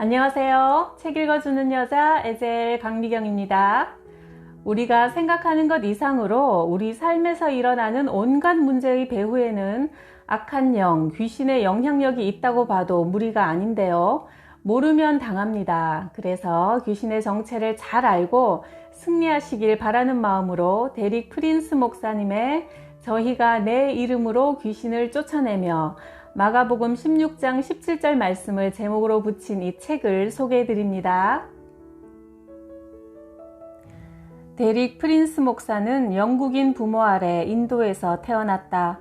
안녕하세요. 책 읽어주는 여자 에젤 강미경입니다. 우리가 생각하는 것 이상으로 우리 삶에서 일어나는 온갖 문제의 배후에는 악한 영, 귀신의 영향력이 있다고 봐도 무리가 아닌데요. 모르면 당합니다. 그래서 귀신의 정체를 잘 알고 승리하시길 바라는 마음으로 데릭 프린스 목사님의 저희가 내 이름으로 귀신을 쫓아내며 마가복음 16장 17절 말씀을 제목으로 붙인 이 책을 소개해 드립니다. 데릭 프린스 목사는 영국인 부모 아래 인도에서 태어났다.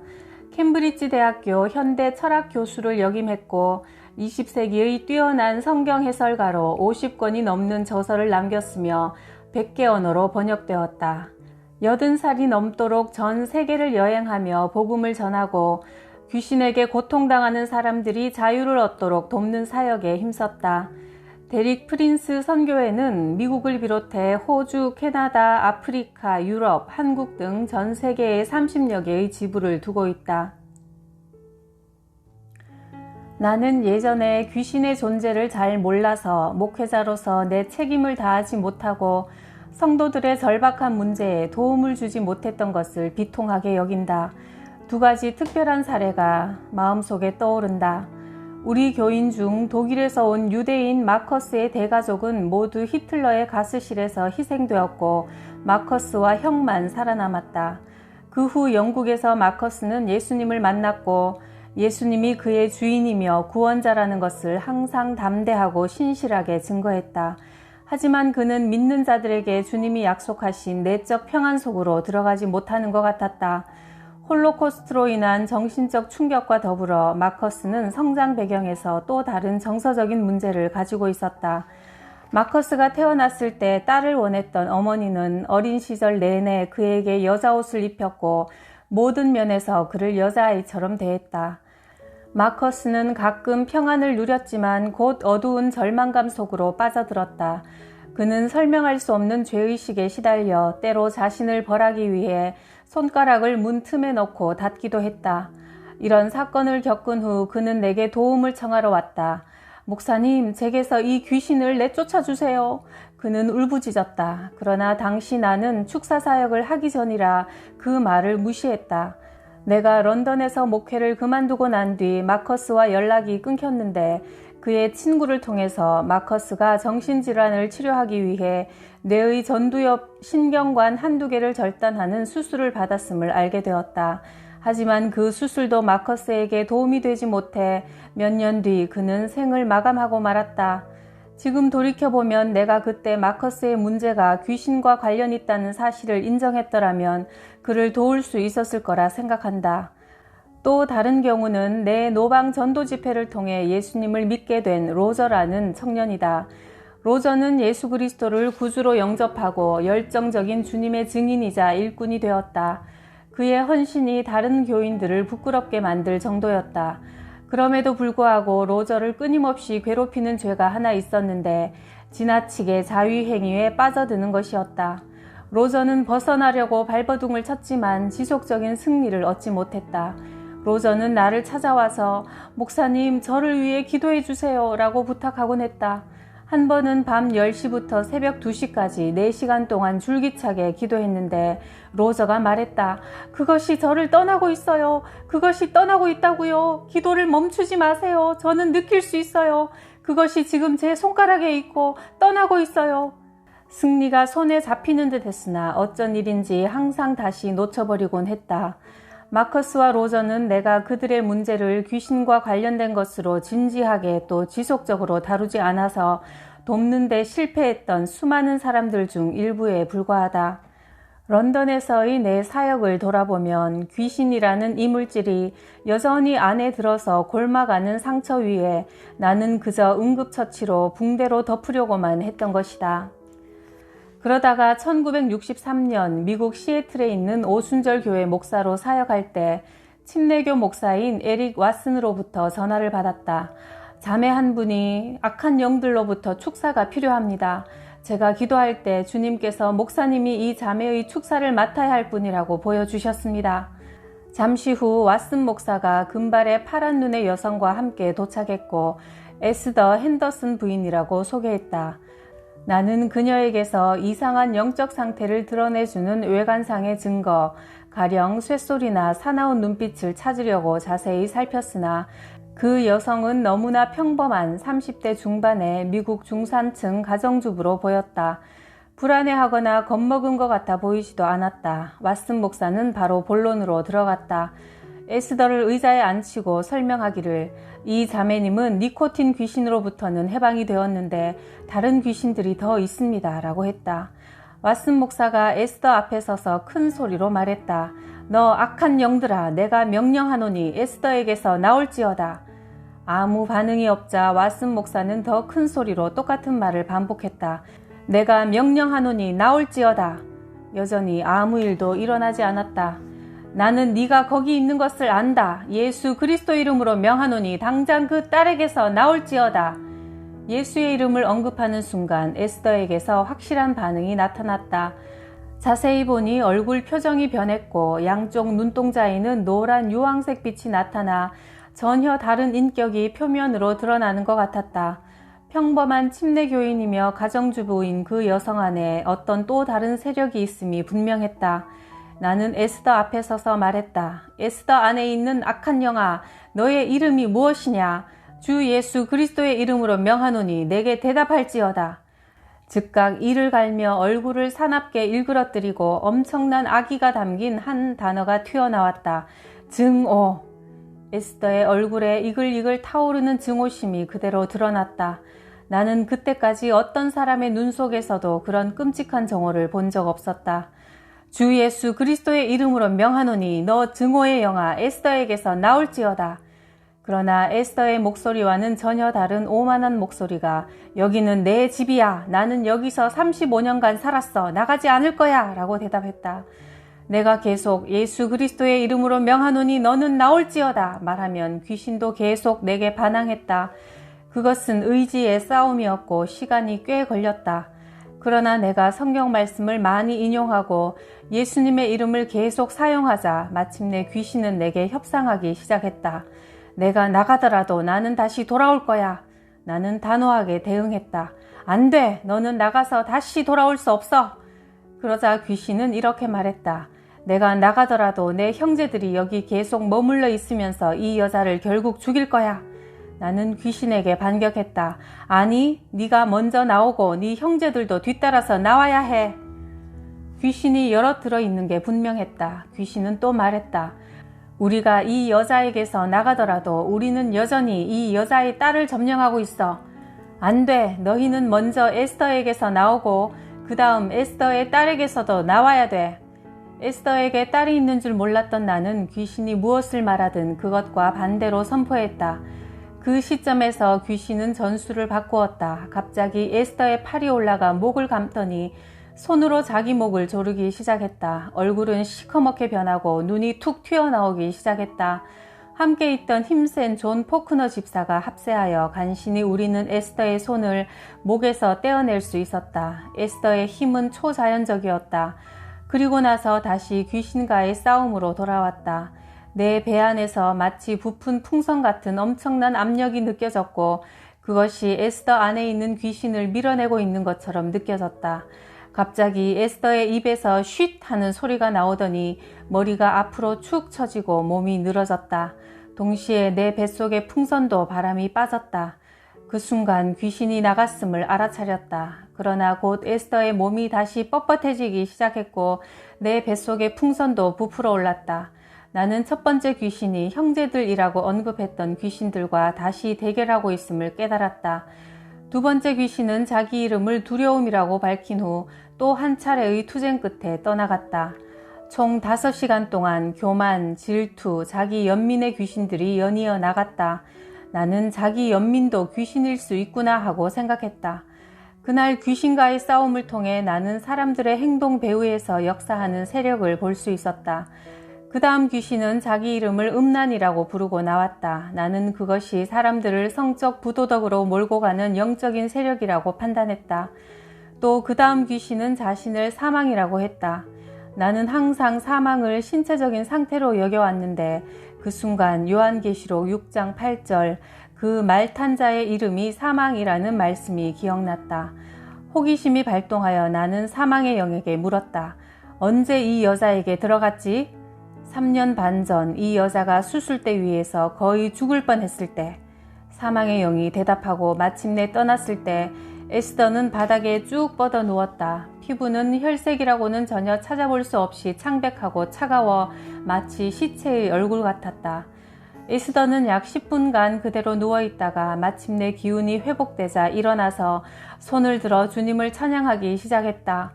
캠브리지 대학교 현대 철학 교수를 역임했고 20세기의 뛰어난 성경 해설가로 50권이 넘는 저서를 남겼으며 100개 언어로 번역되었다. 80살이 넘도록 전 세계를 여행하며 복음을 전하고 귀신에게 고통당하는 사람들이 자유를 얻도록 돕는 사역에 힘썼다. 데릭 프린스 선교회는 미국을 비롯해 호주, 캐나다, 아프리카, 유럽, 한국 등 전 세계에 30여 개의 지부를 두고 있다. 나는 예전에 귀신의 존재를 잘 몰라서 목회자로서 내 책임을 다하지 못하고 성도들의 절박한 문제에 도움을 주지 못했던 것을 비통하게 여긴다. 두 가지 특별한 사례가 마음속에 떠오른다. 우리 교인 중 독일에서 온 유대인 마커스의 대가족은 모두 히틀러의 가스실에서 희생되었고 마커스와 형만 살아남았다. 그 후 영국에서 마커스는 예수님을 만났고 예수님이 그의 주인이며 구원자라는 것을 항상 담대하고 신실하게 증거했다. 하지만 그는 믿는 자들에게 주님이 약속하신 내적 평안 속으로 들어가지 못하는 것 같았다. 홀로코스트로 인한 정신적 충격과 더불어 마커스는 성장 배경에서 또 다른 정서적인 문제를 가지고 있었다. 마커스가 태어났을 때 딸을 원했던 어머니는 어린 시절 내내 그에게 여자 옷을 입혔고 모든 면에서 그를 여자아이처럼 대했다. 마커스는 가끔 평안을 누렸지만 곧 어두운 절망감 속으로 빠져들었다. 그는 설명할 수 없는 죄의식에 시달려 때로 자신을 벌하기 위해 손가락을 문 틈에 넣고 닫기도 했다. 이런 사건을 겪은 후 그는 내게 도움을 청하러 왔다. 목사님, 제게서 이 귀신을 내쫓아 주세요. 그는 울부짖었다. 그러나 당시 나는 축사 사역을 하기 전이라 그 말을 무시했다. 내가 런던에서 목회를 그만두고 난 뒤 마커스와 연락이 끊겼는데 그의 친구를 통해서 마커스가 정신질환을 치료하기 위해 뇌의 전두엽 신경관 한두 개를 절단하는 수술을 받았음을 알게 되었다. 하지만 그 수술도 마커스에게 도움이 되지 못해 몇 년 뒤 그는 생을 마감하고 말았다. 지금 돌이켜보면 내가 그때 마커스의 문제가 귀신과 관련 있다는 사실을 인정했더라면 그를 도울 수 있었을 거라 생각한다. 또 다른 경우는 내 노방 전도 집회를 통해 예수님을 믿게 된 로저라는 청년이다. 로저는 예수 그리스도를 구주로 영접하고 열정적인 주님의 증인이자 일꾼이 되었다. 그의 헌신이 다른 교인들을 부끄럽게 만들 정도였다. 그럼에도 불구하고 로저를 끊임없이 괴롭히는 죄가 하나 있었는데 지나치게 자위행위에 빠져드는 것이었다. 로저는 벗어나려고 발버둥을 쳤지만 지속적인 승리를 얻지 못했다. 로저는 나를 찾아와서 목사님 저를 위해 기도해 주세요 라고 부탁하곤 했다. 한 번은 밤 10시부터 새벽 2시까지 4시간 동안 줄기차게 기도했는데 로저가 말했다. 그것이 저를 떠나고 있어요. 그것이 떠나고 있다고요. 기도를 멈추지 마세요. 저는 느낄 수 있어요. 그것이 지금 제 손가락에 있고 떠나고 있어요. 승리가 손에 잡히는 듯 했으나 어쩐 일인지 항상 다시 놓쳐버리곤 했다. 마커스와 로저는 내가 그들의 문제를 귀신과 관련된 것으로 진지하게 또 지속적으로 다루지 않아서 돕는 데 실패했던 수많은 사람들 중 일부에 불과하다. 런던에서의 내 사역을 돌아보면 귀신이라는 이물질이 여전히 안에 들어서 골마가는 상처 위에 나는 그저 응급처치로 붕대로 덮으려고만 했던 것이다. 그러다가 1963년 미국 시애틀에 있는 오순절 교회 목사로 사역할 때 침례교 목사인 에릭 왓슨으로부터 전화를 받았다. 자매 한 분이 악한 영들로부터 축사가 필요합니다. 제가 기도할 때 주님께서 목사님이 이 자매의 축사를 맡아야 할 분이라고 보여주셨습니다. 잠시 후 왓슨 목사가 금발의 파란 눈의 여성과 함께 도착했고 에스더 핸더슨 부인이라고 소개했다. 나는 그녀에게서 이상한 영적 상태를 드러내주는 외관상의 증거, 가령 쇳소리나 사나운 눈빛을 찾으려고 자세히 살폈으나 그 여성은 너무나 평범한 30대 중반의 미국 중산층 가정주부로 보였다. 불안해하거나 겁먹은 것 같아 보이지도 않았다. 왓슨 목사는 바로 본론으로 들어갔다. 에스더를 의자에 앉히고 설명하기를, 이 자매님은 니코틴 귀신으로부터는 해방이 되었는데 다른 귀신들이 더 있습니다 라고 했다. 왓슨 목사가 에스더 앞에 서서 큰 소리로 말했다. 너 악한 영들아, 내가 명령하노니 에스더에게서 나올지어다. 아무 반응이 없자 왓슨 목사는 더 큰 소리로 똑같은 말을 반복했다. 내가 명령하노니 나올지어다. 여전히 아무 일도 일어나지 않았다. 나는 네가 거기 있는 것을 안다. 예수 그리스도 이름으로 명하노니 당장 그 딸에게서 나올지어다. 예수의 이름을 언급하는 순간 에스더에게서 확실한 반응이 나타났다. 자세히 보니 얼굴 표정이 변했고 양쪽 눈동자에는 노란 유황색 빛이 나타나 전혀 다른 인격이 표면으로 드러나는 것 같았다. 평범한 침례교인이며 가정주부인 그 여성 안에 어떤 또 다른 세력이 있음이 분명했다. 나는 에스더 앞에 서서 말했다. 에스더 안에 있는 악한 영아, 너의 이름이 무엇이냐? 주 예수 그리스도의 이름으로 명하노니 내게 대답할지어다. 즉각 이를 갈며 얼굴을 사납게 일그러뜨리고 엄청난 악의가 담긴 한 단어가 튀어나왔다. 증오. 에스더의 얼굴에 이글이글 타오르는 증오심이 그대로 드러났다. 나는 그때까지 어떤 사람의 눈 속에서도 그런 끔찍한 정오를 본 적 없었다. 주 예수 그리스도의 이름으로 명하노니 너 증오의 영아 에스더에게서 나올지어다. 그러나 에스더의 목소리와는 전혀 다른 오만한 목소리가 여기는 내 집이야. 나는 여기서 35년간 살았어. 나가지 않을 거야. 라고 대답했다. 내가 계속 예수 그리스도의 이름으로 명하노니 너는 나올지어다 말하면 귀신도 계속 내게 반항했다. 그것은 의지의 싸움이었고 시간이 꽤 걸렸다. 그러나 내가 성경 말씀을 많이 인용하고 예수님의 이름을 계속 사용하자 마침내 귀신은 내게 협상하기 시작했다. 내가 나가더라도 나는 다시 돌아올 거야. 나는 단호하게 대응했다. 안 돼. 너는 나가서 다시 돌아올 수 없어. 그러자 귀신은 이렇게 말했다. 내가 나가더라도 내 형제들이 여기 계속 머물러 있으면서 이 여자를 결국 죽일 거야. 나는 귀신에게 반격했다. 아니, 네가 먼저 나오고 네 형제들도 뒤따라서 나와야 해. 귀신이 여럿 들어있는 게 분명했다. 귀신은 또 말했다. 우리가 이 여자에게서 나가더라도 우리는 여전히 이 여자의 딸을 점령하고 있어. 안 돼. 너희는 먼저 에스더에게서 나오고 그 다음 에스더의 딸에게서도 나와야 돼. 에스더에게 딸이 있는 줄 몰랐던 나는 귀신이 무엇을 말하든 그것과 반대로 선포했다. 그 시점에서 귀신은 전술을 바꾸었다. 갑자기 에스더의 팔이 올라가 목을 감더니 손으로 자기 목을 조르기 시작했다. 얼굴은 시커멓게 변하고 눈이 툭 튀어나오기 시작했다. 함께 있던 힘센 존 포크너 집사가 합세하여 간신히 우리는 에스더의 손을 목에서 떼어낼 수 있었다. 에스더의 힘은 초자연적이었다. 그리고 나서 다시 귀신과의 싸움으로 돌아왔다. 내 배 안에서 마치 부푼 풍선 같은 엄청난 압력이 느껴졌고 그것이 에스더 안에 있는 귀신을 밀어내고 있는 것처럼 느껴졌다. 갑자기 에스더의 입에서 쉿 하는 소리가 나오더니 머리가 앞으로 축 처지고 몸이 늘어졌다. 동시에 내 뱃속의 풍선도 바람이 빠졌다. 그 순간 귀신이 나갔음을 알아차렸다. 그러나 곧 에스더의 몸이 다시 뻣뻣해지기 시작했고 내 뱃속의 풍선도 부풀어 올랐다. 나는 첫 번째 귀신이 형제들이라고 언급했던 귀신들과 다시 대결하고 있음을 깨달았다. 두 번째 귀신은 자기 이름을 두려움이라고 밝힌 후 또 한 차례의 투쟁 끝에 떠나갔다. 총 5시간 동안 교만, 질투, 자기 연민의 귀신들이 연이어 나갔다. 나는 자기 연민도 귀신일 수 있구나 하고 생각했다. 그날 귀신과의 싸움을 통해 나는 사람들의 행동 배후에서 역사하는 세력을 볼 수 있었다. 그 다음 귀신은 자기 이름을 음란이라고 부르고 나왔다. 나는 그것이 사람들을 성적 부도덕으로 몰고 가는 영적인 세력이라고 판단했다. 또 그 다음 귀신은 자신을 사망이라고 했다. 나는 항상 사망을 신체적인 상태로 여겨왔는데 그 순간 요한계시록 6장 8절 그 말 탄 자의 이름이 사망이라는 말씀이 기억났다. 호기심이 발동하여 나는 사망의 영에게 물었다. 언제 이 여자에게 들어갔지? 3년 반 전 이 여자가 수술대 위에서 거의 죽을 뻔했을 때. 사망의 영이 대답하고 마침내 떠났을 때 에스더는 바닥에 쭉 뻗어 누웠다. 피부는 혈색이라고는 전혀 찾아볼 수 없이 창백하고 차가워 마치 시체의 얼굴 같았다. 에스더는 약 10분간 그대로 누워있다가 마침내 기운이 회복되자 일어나서 손을 들어 주님을 찬양하기 시작했다.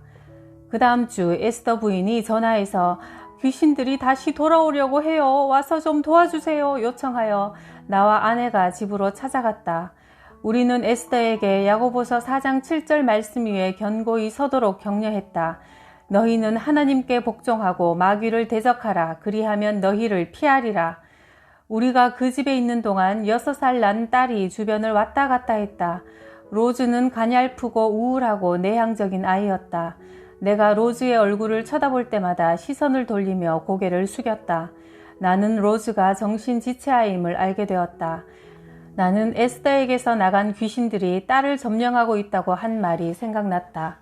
그 다음 주 에스더 부인이 전화해서 귀신들이 다시 돌아오려고 해요. 와서 좀 도와주세요. 요청하여 나와 아내가 집으로 찾아갔다. 우리는 에스더에게 야고보서 4장 7절 말씀 위에 견고히 서도록 격려했다. 너희는 하나님께 복종하고 마귀를 대적하라. 그리하면 너희를 피하리라. 우리가 그 집에 있는 동안 6살 난 딸이 주변을 왔다 갔다 했다. 로즈는 가냘프고 우울하고 내향적인 아이였다. 내가 로즈의 얼굴을 쳐다볼 때마다 시선을 돌리며 고개를 숙였다. 나는 로즈가 정신지체아임을 알게 되었다. 나는 에스더에게서 나간 귀신들이 딸을 점령하고 있다고 한 말이 생각났다.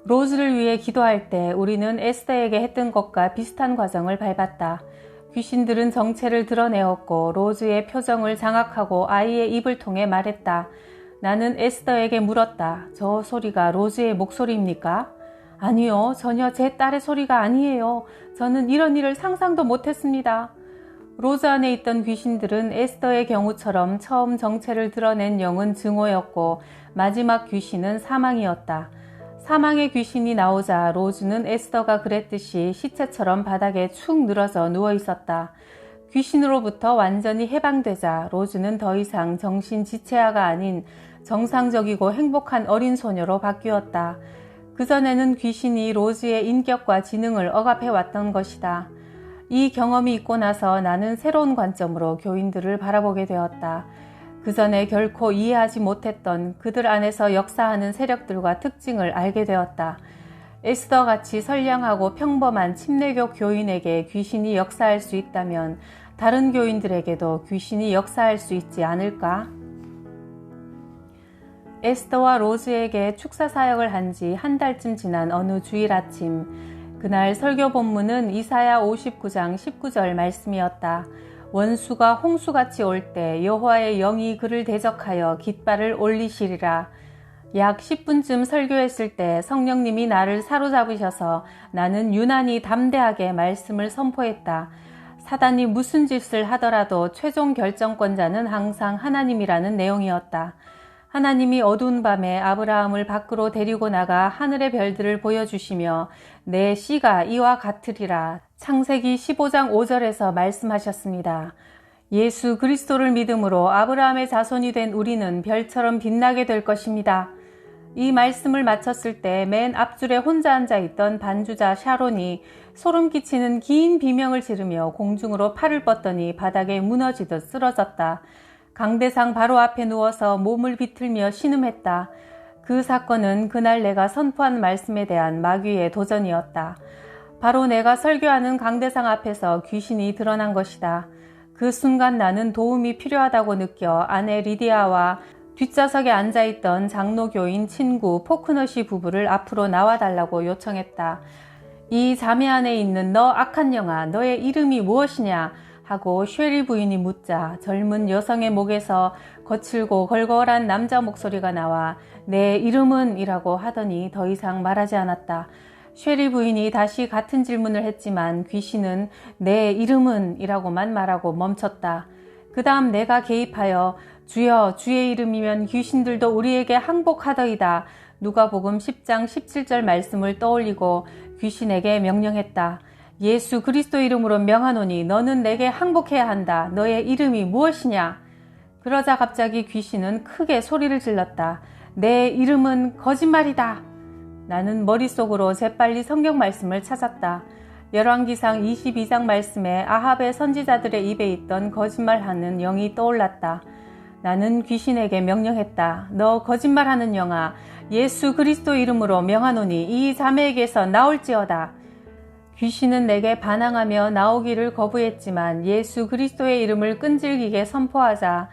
로즈를 위해 기도할 때 우리는 에스더에게 했던 것과 비슷한 과정을 밟았다. 귀신들은 정체를 드러내었고 로즈의 표정을 장악하고 아이의 입을 통해 말했다. 나는 에스더에게 물었다. 저 소리가 로즈의 목소리입니까? 아니요, 전혀 제 딸의 소리가 아니에요. 저는 이런 일을 상상도 못했습니다. 로즈 안에 있던 귀신들은 에스더의 경우처럼 처음 정체를 드러낸 영은 증오였고 마지막 귀신은 사망이었다. 사망의 귀신이 나오자 로즈는 에스더가 그랬듯이 시체처럼 바닥에 축 늘어져 누워 있었다. 귀신으로부터 완전히 해방되자 로즈는 더 이상 정신지체아가 아닌 정상적이고 행복한 어린 소녀로 바뀌었다. 그전에는 귀신이 로즈의 인격과 지능을 억압해왔던 것이다. 이 경험이 있고 나서 나는 새로운 관점으로 교인들을 바라보게 되었다. 그전에 결코 이해하지 못했던 그들 안에서 역사하는 세력들과 특징을 알게 되었다. 에스더같이 선량하고 평범한 침례교 교인에게 귀신이 역사할 수 있다면 다른 교인들에게도 귀신이 역사할 수 있지 않을까? 에스더와 로즈에게 축사 사역을 한 지 한 달쯤 지난 어느 주일 아침, 그날 설교 본문은 이사야 59장 19절 말씀이었다. 원수가 홍수같이 올 때 여호와의 영이 그를 대적하여 깃발을 올리시리라. 약 10분쯤 설교했을 때 성령님이 나를 사로잡으셔서 나는 유난히 담대하게 말씀을 선포했다. 사단이 무슨 짓을 하더라도 최종 결정권자는 항상 하나님이라는 내용이었다. 하나님이 어두운 밤에 아브라함을 밖으로 데리고 나가 하늘의 별들을 보여주시며 내 씨가 이와 같으리라. 창세기 15장 5절에서 말씀하셨습니다. 예수 그리스도를 믿음으로 아브라함의 자손이 된 우리는 별처럼 빛나게 될 것입니다. 이 말씀을 마쳤을 때 맨 앞줄에 혼자 앉아있던 반주자 샤론이 소름 끼치는 긴 비명을 지르며 공중으로 팔을 뻗더니 바닥에 무너지듯 쓰러졌다. 강대상 바로 앞에 누워서 몸을 비틀며 신음했다. 그 사건은 그날 내가 선포한 말씀에 대한 마귀의 도전이었다. 바로 내가 설교하는 강대상 앞에서 귀신이 드러난 것이다. 그 순간 나는 도움이 필요하다고 느껴 아내 리디아와 뒷좌석에 앉아있던 장로교인 친구 포크넛이 부부를 앞으로 나와달라고 요청했다. 이 자매 안에 있는 너 악한 영아, 너의 이름이 무엇이냐? 하고 쉐리 부인이 묻자 젊은 여성의 목에서 거칠고 걸걸한 남자 목소리가 나와 내 이름은? 이라고 하더니 더 이상 말하지 않았다. 쉐리 부인이 다시 같은 질문을 했지만 귀신은 내 이름은? 이라고만 말하고 멈췄다. 그 다음 내가 개입하여 주여 주의 이름이면 귀신들도 우리에게 항복하더이다. 누가복음 10장 17절 말씀을 떠올리고 귀신에게 명령했다. 예수 그리스도 이름으로 명하노니 너는 내게 항복해야 한다. 너의 이름이 무엇이냐? 그러자 갑자기 귀신은 크게 소리를 질렀다. 내 이름은 거짓말이다. 나는 머릿속으로 재빨리 성경 말씀을 찾았다. 열왕기상 22장 말씀에 아합의 선지자들의 입에 있던 거짓말하는 영이 떠올랐다. 나는 귀신에게 명령했다. 너 거짓말하는 영아, 예수 그리스도 이름으로 명하노니 이 자매에게서 나올지어다. 귀신은 내게 반항하며 나오기를 거부했지만 예수 그리스도의 이름을 끈질기게 선포하자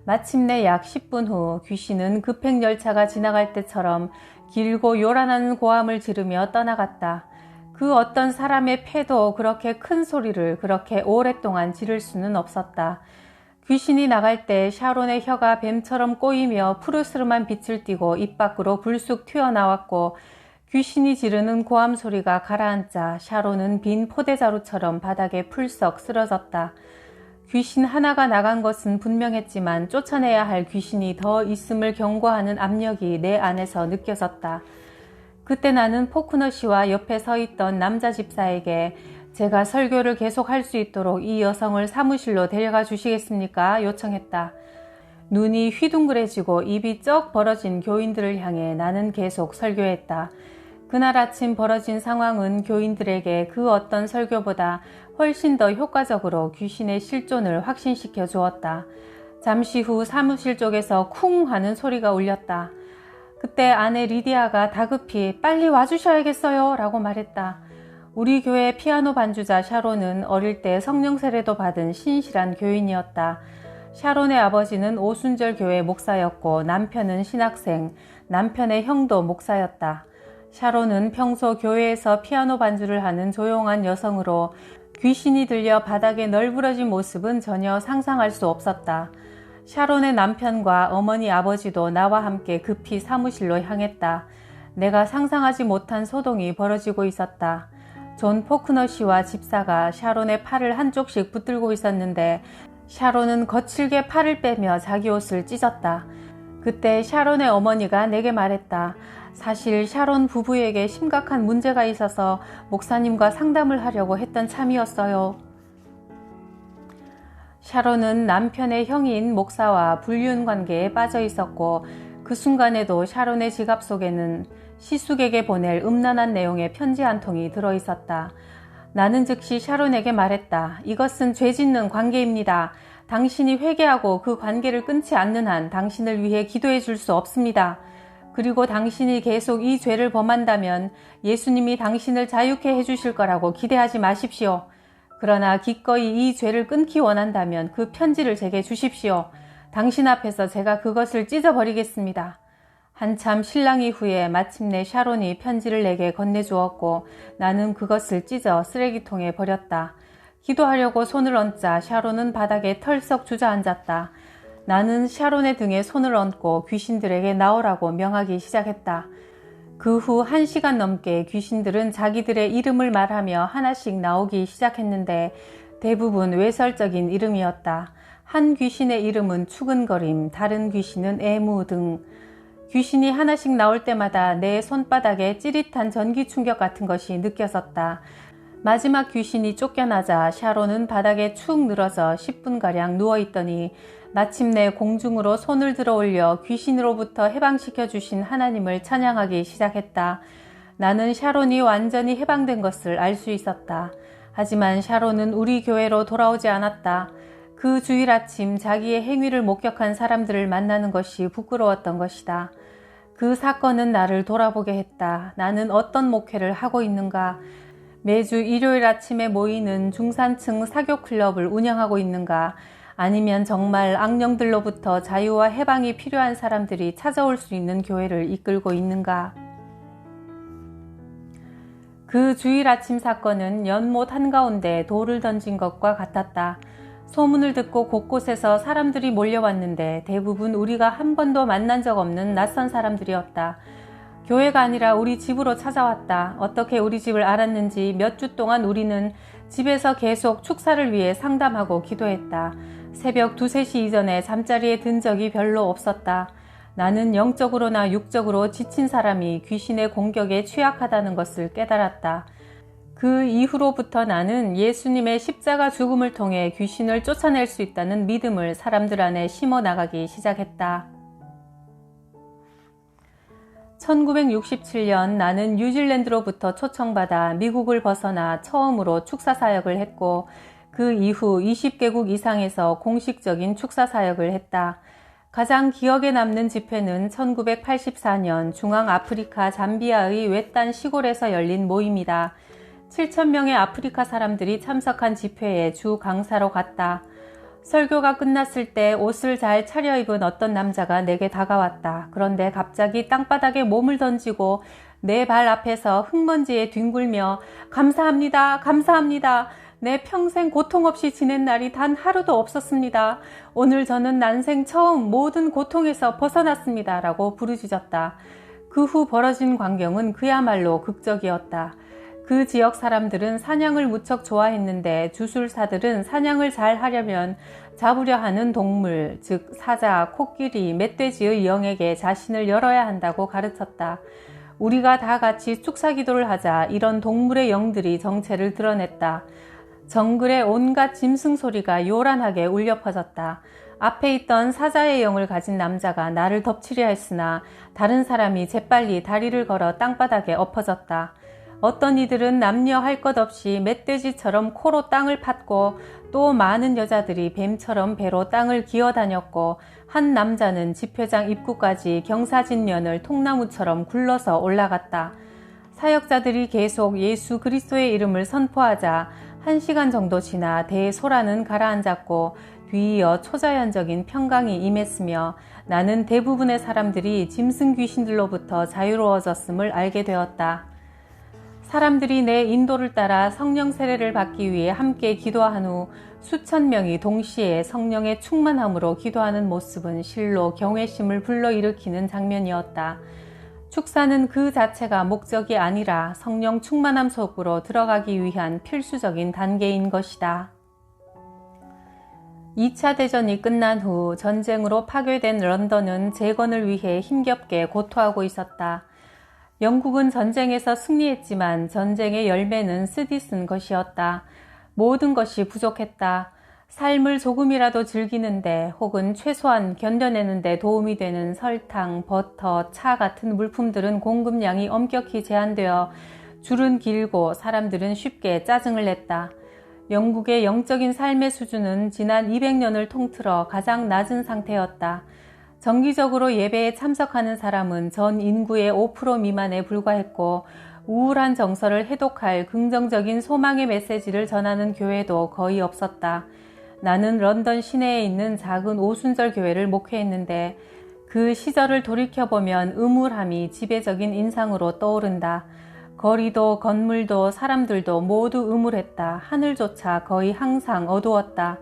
마침내 약 10분 후 귀신은 급행열차가 지나갈 때처럼 길고 요란한 고함을 지르며 떠나갔다. 그 어떤 사람의 폐도 그렇게 큰 소리를 그렇게 오랫동안 지를 수는 없었다. 귀신이 나갈 때 샤론의 혀가 뱀처럼 꼬이며 푸르스름한 빛을 띠고 입 밖으로 불쑥 튀어나왔고, 귀신이 지르는 고함 소리가 가라앉자 샤론은 빈 포대자루처럼 바닥에 풀썩 쓰러졌다. 귀신 하나가 나간 것은 분명했지만 쫓아내야 할 귀신이 더 있음을 경고하는 압력이 내 안에서 느껴졌다. 그때 나는 포크너 씨와 옆에 서 있던 남자 집사에게 제가 설교를 계속할 수 있도록 이 여성을 사무실로 데려가 주시겠습니까? 요청했다. 눈이 휘둥그레지고 입이 쩍 벌어진 교인들을 향해 나는 계속 설교했다. 그날 아침 벌어진 상황은 교인들에게 그 어떤 설교보다 훨씬 더 효과적으로 귀신의 실존을 확신시켜 주었다. 잠시 후 사무실 쪽에서 쿵 하는 소리가 울렸다. 그때 아내 리디아가 다급히 빨리 와주셔야겠어요 라고 말했다. 우리 교회 피아노 반주자 샤론은 어릴 때 성령 세례도 받은 신실한 교인이었다. 샤론의 아버지는 오순절 교회 목사였고 남편은 신학생, 남편의 형도 목사였다. 샤론은 평소 교회에서 피아노 반주를 하는 조용한 여성으로 귀신이 들려 바닥에 널브러진 모습은 전혀 상상할 수 없었다. 샤론의 남편과 어머니 아버지도 나와 함께 급히 사무실로 향했다. 내가 상상하지 못한 소동이 벌어지고 있었다. 존 포크너 씨와 집사가 샤론의 팔을 한쪽씩 붙들고 있었는데 샤론은 거칠게 팔을 빼며 자기 옷을 찢었다. 그때 샤론의 어머니가 내게 말했다. 사실 샤론 부부에게 심각한 문제가 있어서 목사님과 상담을 하려고 했던 참이었어요. 샤론은 남편의 형인 목사와 불륜 관계에 빠져 있었고 그 순간에도 샤론의 지갑 속에는 시숙에게 보낼 음란한 내용의 편지 한 통이 들어있었다. 나는 즉시 샤론에게 말했다. 이것은 죄 짓는 관계입니다. 당신이 회개하고 그 관계를 끊지 않는 한 당신을 위해 기도해 줄 수 없습니다. 그리고 당신이 계속 이 죄를 범한다면 예수님이 당신을 자유케 해주실 거라고 기대하지 마십시오. 그러나 기꺼이 이 죄를 끊기 원한다면 그 편지를 제게 주십시오. 당신 앞에서 제가 그것을 찢어버리겠습니다. 한참 신랑 이후에 마침내 샤론이 편지를 내게 건네주었고 나는 그것을 찢어 쓰레기통에 버렸다. 기도하려고 손을 얹자 샤론은 바닥에 털썩 주저앉았다. 나는 샤론의 등에 손을 얹고 귀신들에게 나오라고 명하기 시작했다. 그 후 1시간 넘게 귀신들은 자기들의 이름을 말하며 하나씩 나오기 시작했는데 대부분 외설적인 이름이었다. 한 귀신의 이름은 추근거림, 다른 귀신은 애무 등. 귀신이 하나씩 나올 때마다 내 손바닥에 찌릿한 전기 충격 같은 것이 느껴졌다. 마지막 귀신이 쫓겨나자 샤론은 바닥에 축 늘어져 10분가량 누워있더니 마침내 공중으로 손을 들어 올려 귀신으로부터 해방시켜 주신 하나님을 찬양하기 시작했다. 나는 샤론이 완전히 해방된 것을 알 수 있었다. 하지만 샤론은 우리 교회로 돌아오지 않았다. 그 주일 아침 자기의 행위를 목격한 사람들을 만나는 것이 부끄러웠던 것이다. 그 사건은 나를 돌아보게 했다. 나는 어떤 목회를 하고 있는가? 매주 일요일 아침에 모이는 중산층 사교 클럽을 운영하고 있는가? 아니면 정말 악령들로부터 자유와 해방이 필요한 사람들이 찾아올 수 있는 교회를 이끌고 있는가? 그 주일 아침 사건은 연못 한가운데 돌을 던진 것과 같았다. 소문을 듣고 곳곳에서 사람들이 몰려왔는데 대부분 우리가 한 번도 만난 적 없는 낯선 사람들이었다. 교회가 아니라 우리 집으로 찾아왔다. 어떻게 우리 집을 알았는지 몇 주 동안 우리는 집에서 계속 축사를 위해 상담하고 기도했다. 새벽 2, 3시 이전에 잠자리에 든 적이 별로 없었다. 나는 영적으로나 육적으로 지친 사람이 귀신의 공격에 취약하다는 것을 깨달았다. 그 이후로부터 나는 예수님의 십자가 죽음을 통해 귀신을 쫓아낼 수 있다는 믿음을 사람들 안에 심어 나가기 시작했다. 1967년 나는 뉴질랜드로부터 초청받아 미국을 벗어나 처음으로 축사 사역을 했고 그 이후 20개국 이상에서 공식적인 축사 사역을 했다. 가장 기억에 남는 집회는 1984년 중앙아프리카 잠비아의 외딴 시골에서 열린 모임이다. 7,000명의 아프리카 사람들이 참석한 집회에 주 강사로 갔다. 설교가 끝났을 때 옷을 잘 차려입은 어떤 남자가 내게 다가왔다. 그런데 갑자기 땅바닥에 몸을 던지고 내 발 앞에서 흙먼지에 뒹굴며 감사합니다. 감사합니다. 내 평생 고통 없이 지낸 날이 단 하루도 없었습니다. 오늘 저는 난생 처음 모든 고통에서 벗어났습니다. 라고 부르짖었다. 그 후 벌어진 광경은 그야말로 극적이었다. 그 지역 사람들은 사냥을 무척 좋아했는데 주술사들은 사냥을 잘 하려면 잡으려 하는 동물, 즉 사자, 코끼리, 멧돼지의 영에게 자신을 열어야 한다고 가르쳤다. 우리가 다 같이 축사기도를 하자 이런 동물의 영들이 정체를 드러냈다. 정글의 온갖 짐승 소리가 요란하게 울려 퍼졌다. 앞에 있던 사자의 영을 가진 남자가 나를 덮치려 했으나 다른 사람이 재빨리 다리를 걸어 땅바닥에 엎어졌다. 어떤 이들은 남녀 할 것 없이 멧돼지처럼 코로 땅을 팠고 또 많은 여자들이 뱀처럼 배로 땅을 기어다녔고 한 남자는 집회장 입구까지 경사진면을 통나무처럼 굴러서 올라갔다. 사역자들이 계속 예수 그리스도의 이름을 선포하자 1시간 정도 지나 대소란은 가라앉았고 뒤이어 초자연적인 평강이 임했으며 나는 대부분의 사람들이 짐승 귀신들로부터 자유로워졌음을 알게 되었다. 사람들이 내 인도를 따라 성령 세례를 받기 위해 함께 기도한 후 수천 명이 동시에 성령의 충만함으로 기도하는 모습은 실로 경외심을 불러일으키는 장면이었다. 축사는 그 자체가 목적이 아니라 성령 충만함 속으로 들어가기 위한 필수적인 단계인 것이다. 2차 대전이 끝난 후 전쟁으로 파괴된 런던은 재건을 위해 힘겹게 고토하고 있었다. 영국은 전쟁에서 승리했지만 전쟁의 열매는 쓰디쓴 것이었다. 모든 것이 부족했다. 삶을 조금이라도 즐기는데 혹은 최소한 견뎌내는데 도움이 되는 설탕, 버터, 차 같은 물품들은 공급량이 엄격히 제한되어 줄은 길고 사람들은 쉽게 짜증을 냈다. 영국의 영적인 삶의 수준은 지난 200년을 통틀어 가장 낮은 상태였다. 정기적으로 예배에 참석하는 사람은 전 인구의 5% 미만에 불과했고 우울한 정서를 해독할 긍정적인 소망의 메시지를 전하는 교회도 거의 없었다. 나는 런던 시내에 있는 작은 오순절 교회를 목회했는데 그 시절을 돌이켜보면 음울함이 지배적인 인상으로 떠오른다. 거리도 건물도 사람들도 모두 음울했다. 하늘조차 거의 항상 어두웠다.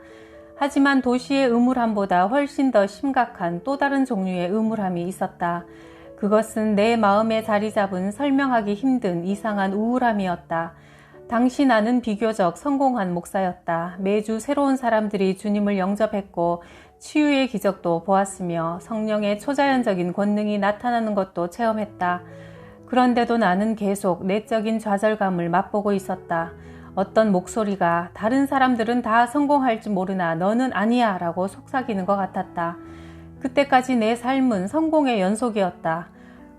하지만 도시의 음울함보다 훨씬 더 심각한 또 다른 종류의 음울함이 있었다. 그것은 내 마음에 자리 잡은 설명하기 힘든 이상한 우울함이었다. 당시 나는 비교적 성공한 목사였다. 매주 새로운 사람들이 주님을 영접했고 치유의 기적도 보았으며 성령의 초자연적인 권능이 나타나는 것도 체험했다. 그런데도 나는 계속 내적인 좌절감을 맛보고 있었다. 어떤 목소리가 다른 사람들은 다 성공할지 모르나 너는 아니야 라고 속삭이는 것 같았다. 그때까지 내 삶은 성공의 연속이었다.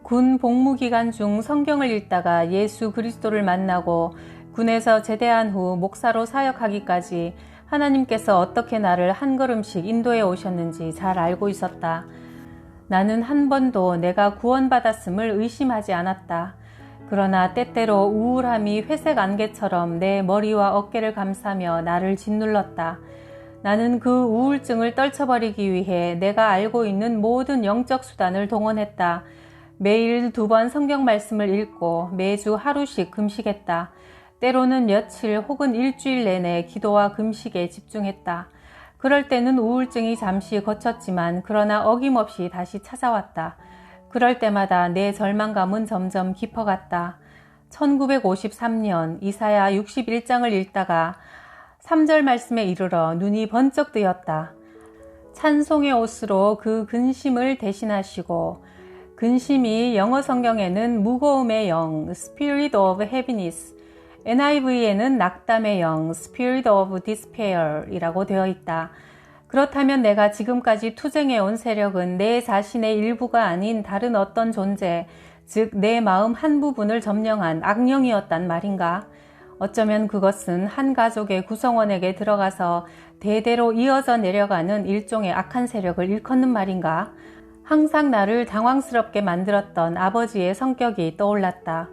군 복무 기간 중 성경을 읽다가 예수 그리스도를 만나고 군에서 제대한 후 목사로 사역하기까지 하나님께서 어떻게 나를 한 걸음씩 인도해 오셨는지 잘 알고 있었다. 나는 한 번도 내가 구원받았음을 의심하지 않았다. 그러나 때때로 우울함이 회색 안개처럼 내 머리와 어깨를 감싸며 나를 짓눌렀다. 나는 그 우울증을 떨쳐버리기 위해 내가 알고 있는 모든 영적 수단을 동원했다. 매일 2번 성경 말씀을 읽고 매주 하루씩 금식했다. 때로는 며칠 혹은 일주일 내내 기도와 금식에 집중했다. 그럴 때는 우울증이 잠시 거쳤지만 그러나 어김없이 다시 찾아왔다. 그럴 때마다 내 절망감은 점점 깊어갔다. 1953년 이사야 61장을 읽다가 3절 말씀에 이르러 눈이 번쩍 뜨였다. 찬송의 옷으로 그 근심을 대신하시고, 근심이 영어 성경에는 무거움의 영, Spirit of Heaviness, NIV에는 낙담의 영, Spirit of Despair 이라고 되어 있다. 그렇다면 내가 지금까지 투쟁해온 세력은 내 자신의 일부가 아닌 다른 어떤 존재, 즉 내 마음 한 부분을 점령한 악령이었단 말인가? 어쩌면 그것은 한 가족의 구성원에게 들어가서 대대로 이어져 내려가는 일종의 악한 세력을 일컫는 말인가? 항상 나를 당황스럽게 만들었던 아버지의 성격이 떠올랐다.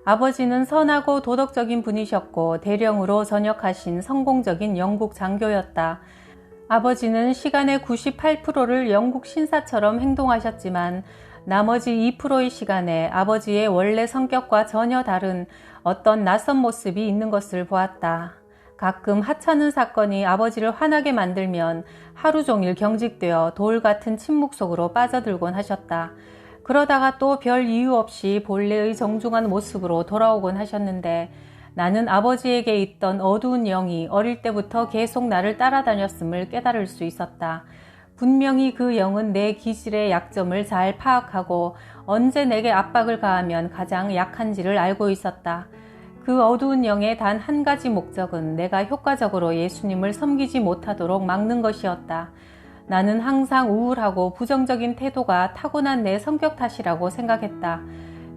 아버지는 선하고 도덕적인 분이셨고 대령으로 전역하신 성공적인 영국 장교였다. 아버지는 시간의 98%를 영국 신사처럼 행동하셨지만 나머지 2%의 시간에 아버지의 원래 성격과 전혀 다른 어떤 낯선 모습이 있는 것을 보았다. 가끔 하찮은 사건이 아버지를 화나게 만들면 하루 종일 경직되어 돌 같은 침묵 속으로 빠져들곤 하셨다. 그러다가 또 별 이유 없이 본래의 정중한 모습으로 돌아오곤 하셨는데 나는 아버지에게 있던 어두운 영이 어릴 때부터 계속 나를 따라다녔음을 깨달을 수 있었다. 분명히 그 영은 내 기질의 약점을 잘 파악하고 언제 내게 압박을 가하면 가장 약한지를 알고 있었다. 그 어두운 영의 단 한 가지 목적은 내가 효과적으로 예수님을 섬기지 못하도록 막는 것이었다. 나는 항상 우울하고 부정적인 태도가 타고난 내 성격 탓이라고 생각했다.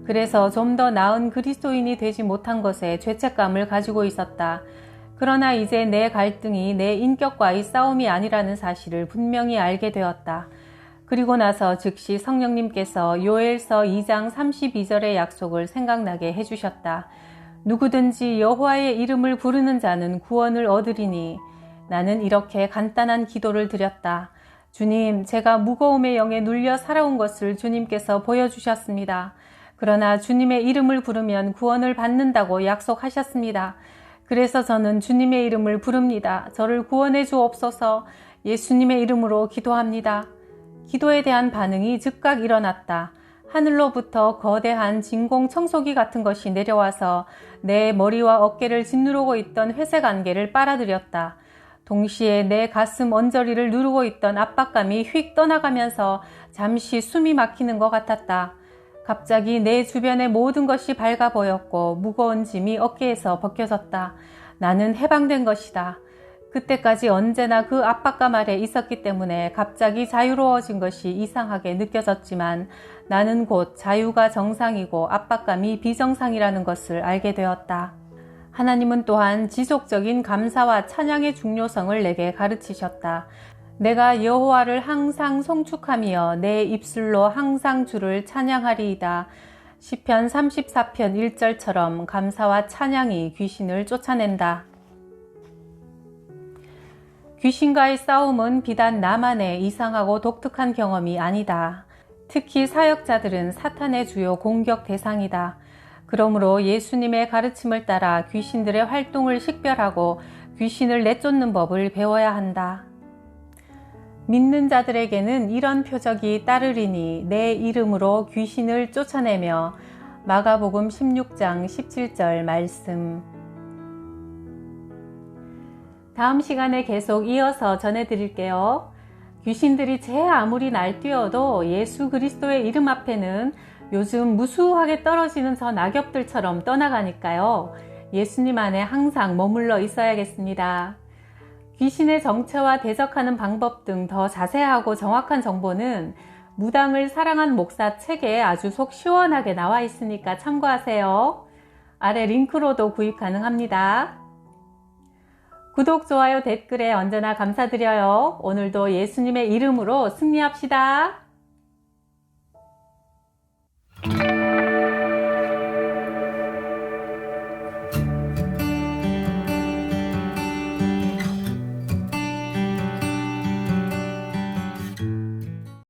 그래서 좀 더 나은 그리스도인이 되지 못한 것에 죄책감을 가지고 있었다. 그러나 이제 내 갈등이 내 인격과의 싸움이 아니라는 사실을 분명히 알게 되었다. 그리고 나서 즉시 성령님께서 요엘서 2장 32절의 약속을 생각나게 해주셨다. 누구든지 여호와의 이름을 부르는 자는 구원을 얻으리니. 나는 이렇게 간단한 기도를 드렸다. 주님, 제가 무거움의 영에 눌려 살아온 것을 주님께서 보여주셨습니다. 그러나 주님의 이름을 부르면 구원을 받는다고 약속하셨습니다. 그래서 저는 주님의 이름을 부릅니다. 저를 구원해 주옵소서. 예수님의 이름으로 기도합니다. 기도에 대한 반응이 즉각 일어났다. 하늘로부터 거대한 진공 청소기 같은 것이 내려와서 내 머리와 어깨를 짓누르고 있던 회색 안개를 빨아들였다. 동시에 내 가슴 언저리를 누르고 있던 압박감이 휙 떠나가면서 잠시 숨이 막히는 것 같았다. 갑자기 내 주변의 모든 것이 밝아 보였고 무거운 짐이 어깨에서 벗겨졌다. 나는 해방된 것이다. 그때까지 언제나 그 압박감 아래 있었기 때문에 갑자기 자유로워진 것이 이상하게 느껴졌지만 나는 곧 자유가 정상이고 압박감이 비정상이라는 것을 알게 되었다. 하나님은 또한 지속적인 감사와 찬양의 중요성을 내게 가르치셨다. 내가 여호와를 항상 송축하며 내 입술로 항상 주를 찬양하리이다. 시편 34편 1절처럼 감사와 찬양이 귀신을 쫓아낸다. 귀신과의 싸움은 비단 나만의 이상하고 독특한 경험이 아니다. 특히 사역자들은 사탄의 주요 공격 대상이다. 그러므로 예수님의 가르침을 따라 귀신들의 활동을 식별하고 귀신을 내쫓는 법을 배워야 한다. 믿는 자들에게는 이런 표적이 따르리니 내 이름으로 귀신을 쫓아내며. 마가복음 16장 17절 말씀. 다음 시간에 계속 이어서 전해드릴게요. 귀신들이 제 아무리 날뛰어도 예수 그리스도의 이름 앞에는 요즘 무수하게 떨어지는 저 낙엽들처럼 떠나가니까요. 예수님 안에 항상 머물러 있어야겠습니다. 귀신의 정체와 대적하는 방법 등 더 자세하고 정확한 정보는 무당을 사랑한 목사 책에 아주 속 시원하게 나와 있으니까 참고하세요. 아래 링크로도 구입 가능합니다. 구독, 좋아요, 댓글에 언제나 감사드려요. 오늘도 예수님의 이름으로 승리합시다.